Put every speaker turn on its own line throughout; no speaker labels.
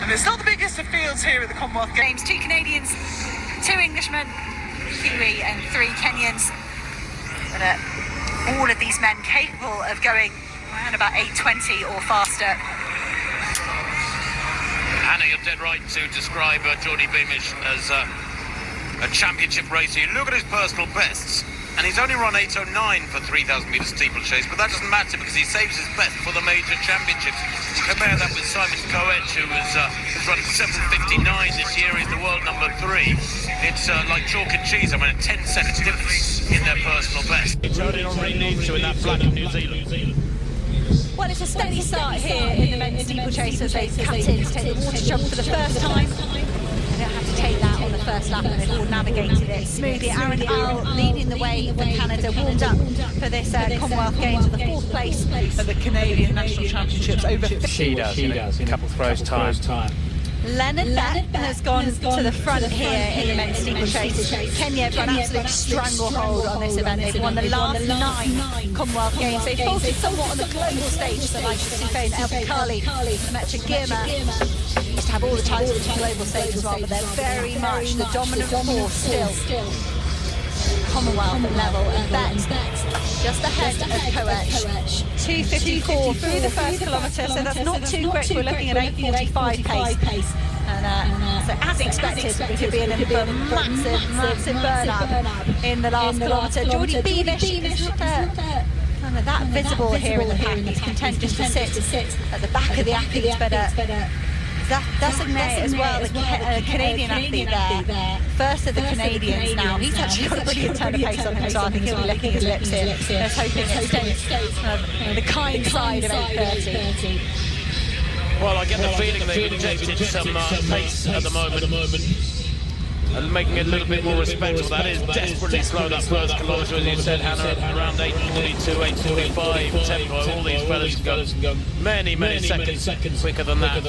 And it's not the biggest of fields here at the Commonwealth Games.
2 Canadians, 2 Englishmen, Kiwi and 3 Kenyans. But all of these men capable of going around about 8:20 or faster.
Hannah, you're dead right to describe Geordie Beamish as a championship racer. You look at his personal bests, and he's only run 8:09 for 3,000 metre steeplechase, but that doesn't matter because he saves his best for the major championships. Compare that with Simon Coetch, who has run 7:59 this year. He's the world number 3. It's like chalk and cheese. I mean, a 10 seconds difference in their personal best. He turned it on really needs to in that flat of New Zealand.
Well, it's a steady start here in the men's steeplechase as they cut in to take the water jump for the first time. They don't have to take that on the first lap, and they've all navigated it smoothly. Aaron Al leading the way for Canada, warmed up for this Commonwealth Games with the 4th place
At the Canadian National Championships over...
She does, a couple throws time.
Leonard Bett has gone to the front here in the men's steeplechase. Kenya have got an absolute stranglehold on this event. They've won the last 9 Commonwealth Games. They've faltered somewhat on the global stage, so like Sifane El Bukhari, Mecha Girma used to have all the titles on the global stage as well, but they're very much the dominant force still. Commonwealth level, and Bett just ahead of Coetch. 2:54 through the first kilometre, so that's not too quick. We're looking at 8:45 pace. And so as expected, we could be in for a massive burn-up in the last kilometre. Geordie Beamish is not kind of that visible here in the pack. He's content just to sit at the back of the athletes, but Designate as well, the Canadian athlete there, first of the Canadians now. He's actually got a brilliant turn of pace on him, so I think he'll be licking his lips here. Let's hoping it stays the kind side of 8:30.
Well, I get the feeling they've injected some pace at the moment, and making it a little bit more respectable. That is desperately slow, that first kilometre, as you said, Hannah, around 8:42, 8:45 tempo. All these fellas can go many seconds quicker than that.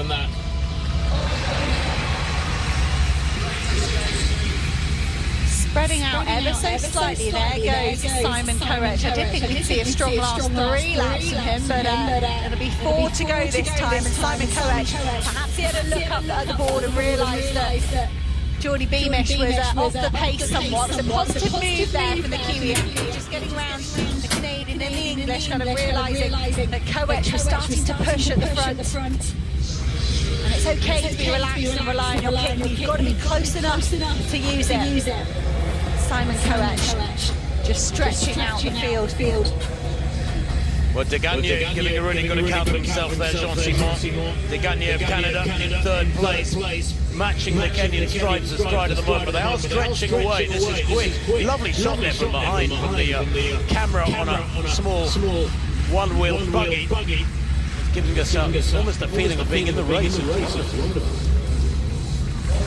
Spreading out ever so slightly, there goes Simon Coetch. I did think we'd see a strong last 3 laps from him, but it'll be 4 to go this time, and Simon Coetch, perhaps he had a look up at the board and realised that Geordie Beamish was off the pace somewhat. It was a positive move there from the Kiwi, just getting around the Canadian and the English, kind of realising that Coetch was starting to push at the front. And it's okay to be relaxed and rely on your kit, but you've got to be close enough to use it. Simon Coetch just stretching out the field.
Well, De Gagne giving a really good account of himself there, Jean-Simon. De Gagne of Canada in 3rd place, matching the Kenyan stripes as stride at the moment, but they are stretching away. This is quick. Lovely shot there from behind, from the camera on a small one-wheel buggy. Giving us almost a feeling of being in the race.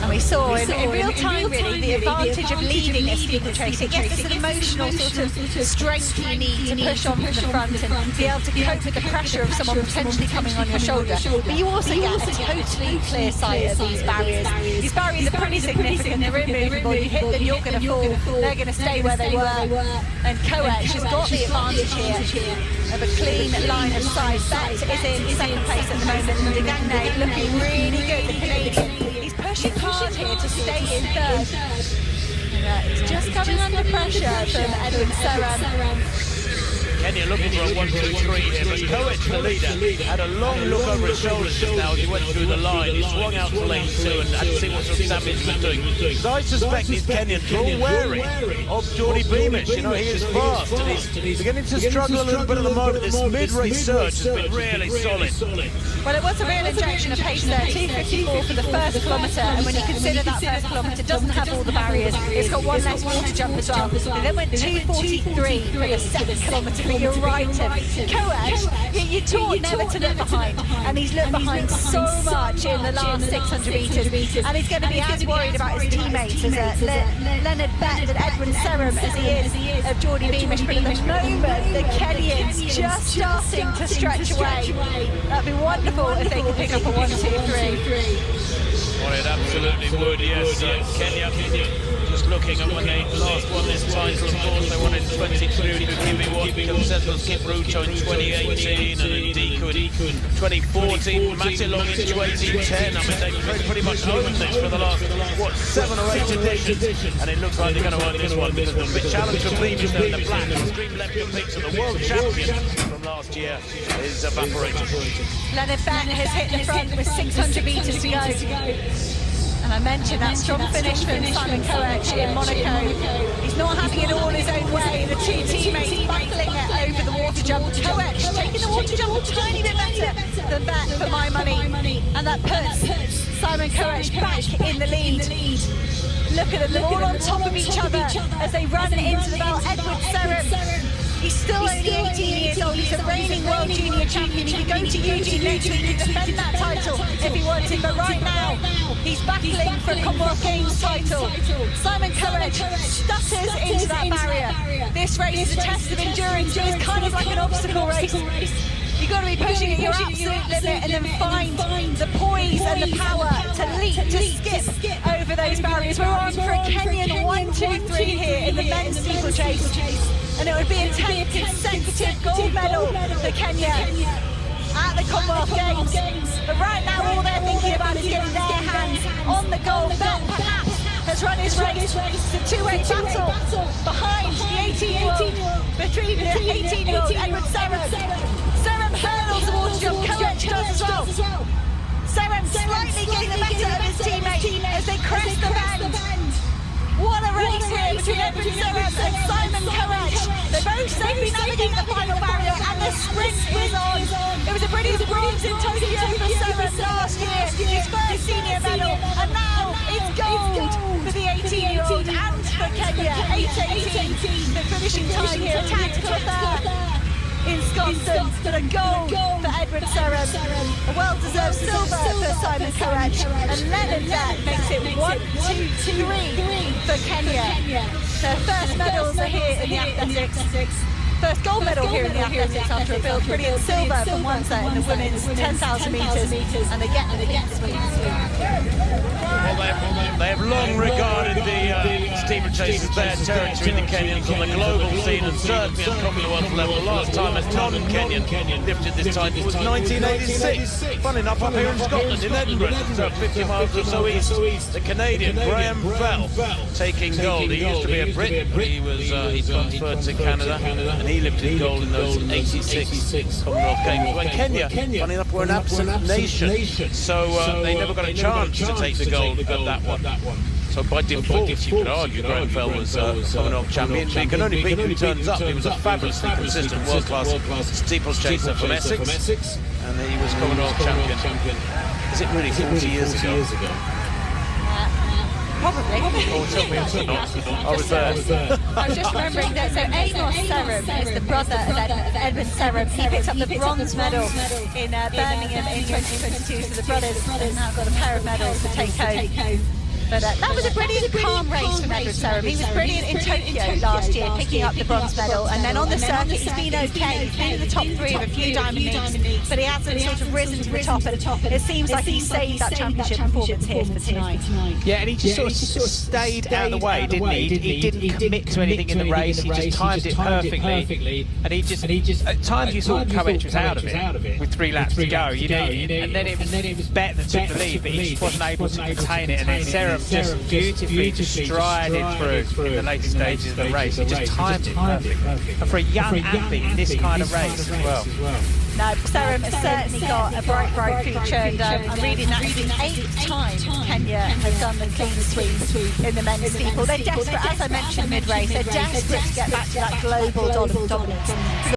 And we saw in real time, really, the advantage of leading a steeplechase. It gets this emotional sort of strength you need to push on from the front and be able to cope with the pressure of someone potentially coming on your shoulder. But you also get a totally clear sight of these barriers. These barriers are pretty significant. They're immovable. You hit them, you're going to fall. They're going to stay where they were. And Coetch has got the advantage here of a clean line of sight. Bett is in 2nd place at the moment, and De Gagne looking really good, the Canadian. He's pushing hard here to stay in 3rd. He's just coming under pressure from Edwin Serran.
Kenya looking for a 1-2-3 here, but Coetch, the leader, had a long look over his shoulders just now as he went through the line. He swung out to lane 2 and had to see what sort of damage he was doing. Because I suspect these Kenyans are all wary of Geordie Beamish. You know, he is fast, and he's beginning to struggle a little bit at the moment. This mid-race surge has been really solid.
Well, it was a real injection of pace there. 2:54 for the first kilometre, and when you consider that first kilometre doesn't have all the barriers, it's got 1 less water jump as well. They then went 2:43 for the 2nd kilometre. But you're right, Tim. Coetch, you're taught never to look behind, and he's looked behind so much in the last 600 metres, and he's going to be as worried about his teammates as Leonard Bett and Edwin Serran as he is of Geordie Beamish. But at the moment, the Kenyans just starting to stretch away. That'd be wonderful if they could pick up a 1-2-3.
Well, it absolutely would, yes. Kenya just looking at when they last won this title, of course, they won in 22 to give me what, because Sentinel Kipruto in 2018 and Ndiku in 2014, Matilong in 2010. I mean, they've pretty much owned this for the last, 7 or 8 editions, and it looks like they're going to win this one because the big challenge for Bleachers in the black, Extreme Olympic Peaks, and the world champion from last year is evaporated.
Leonard Beck has hit the front with 600 metres to go. And I mentioned that strong finish from Simon Coech in Monaco. He's not having it all his own way. The two teammates battling it over the water jump. Coech taking the water jump a tiny bit better than Beck for my money. And that puts Simon Coech back in the lead. Look at them, they're all on top of each other as they run into the bell. Edward Serem, he's still only 18 years old. He's a reigning World Junior Champion. He could go to Eugene next week and defend that title if he wanted, but right now he's battling for a Commonwealth Games title. Simon Coech stutters into that barrier. This race is a test of endurance. It is kind of like an obstacle race. You've got to be pushing at your absolute limit and then find the poise and the power to leap, to skip over those barriers. We're on for a Kenyan 1, 2, 3 here in the men's steeplechase. And it would be a 10th consecutive gold medal for Kenya at the Commonwealth Games. But right now all they're thinking about is getting their hands on the gold. Beck perhaps has run his race. It's a two-way battle behind the 18-year-old, between the 18-year-old Edward Serem. Serem hurdles the water jump, Coech does as well. Serem slightly getting the better of his teammate as they crest the bend. What a race here between Edward Serem and Simon Coech. They both safely navigate the final barrier and the sprint is on. It was a brilliant bronze in Tokyo for Serem last year, his first senior medal, and now it's gold for the 18-year-old and for Kenya. 8:18, the finishing time here, a tactical affair in Scotland, but a gold for Edward Serem, a well-deserved silver for Simon Coech, and Leonard Beck makes it 1, 2, 3 for Kenya. Their first medals are here in the athletics. First gold medal here in the athletics after a brilliant silver from one set in the women's 10,000 metres, and they get them again this week.
Well, they have long regarded the steeplechase as their territory, the Kenyans, on the global scene and certainly at Commonwealth level. The last time a non-Kenyan lifted this title was 1986. Fun enough, up here in Scotland, in Edinburgh, so 50 miles or so east. The Canadian Graham Fell taking gold. He used to be a Brit, but he transferred to Canada, and he lifted gold in those 86 Commonwealth Games. When Kenya, funny enough, were an absent nation, so they never got a chance to take the gold at that one. So by default, you could argue Graham Fell was Commonwealth champion, but he can only beat who turns up. He was a fabulously consistent world-class steeplechaser from Essex, and he was Commonwealth champion. Is it really 40 years ago?
Probably.
I was there.
I was just remembering that, so Amos Serem is the brother of Edward Serem. He picked up the bronze medal in Birmingham in 2022, so the brothers have now got a pair of medals to take home. But that was a brilliant calm race from Edward Serem. He was brilliant in Tokyo last year, picking up the bronze medal, and then on the circuit he's been okay. He's been in the top 3 of a few diamond leagues, but he hasn't sort of risen to the top, and it seems like he saved that championship performance here for tonight.
Yeah, and he just sort of stayed out of the way, didn't he? He didn't commit to anything in the race. He just timed it perfectly, and he just at times you thought Coech was out of it with 3 laps to go, you know, and then it was Beck that took the lead, but he just wasn't able to contain it, and then Serem just beautifully just strided through in the later stages of the race. He just timed it perfectly. And for a young athlete in this kind of race as well.
No, Serem has certainly got a bright future, and I'm reading that it's the 8th time Kenya has done the clean sweep in the men's steeple. They're desperate, as I mentioned mid-race, they're desperate to get back to that global dominance.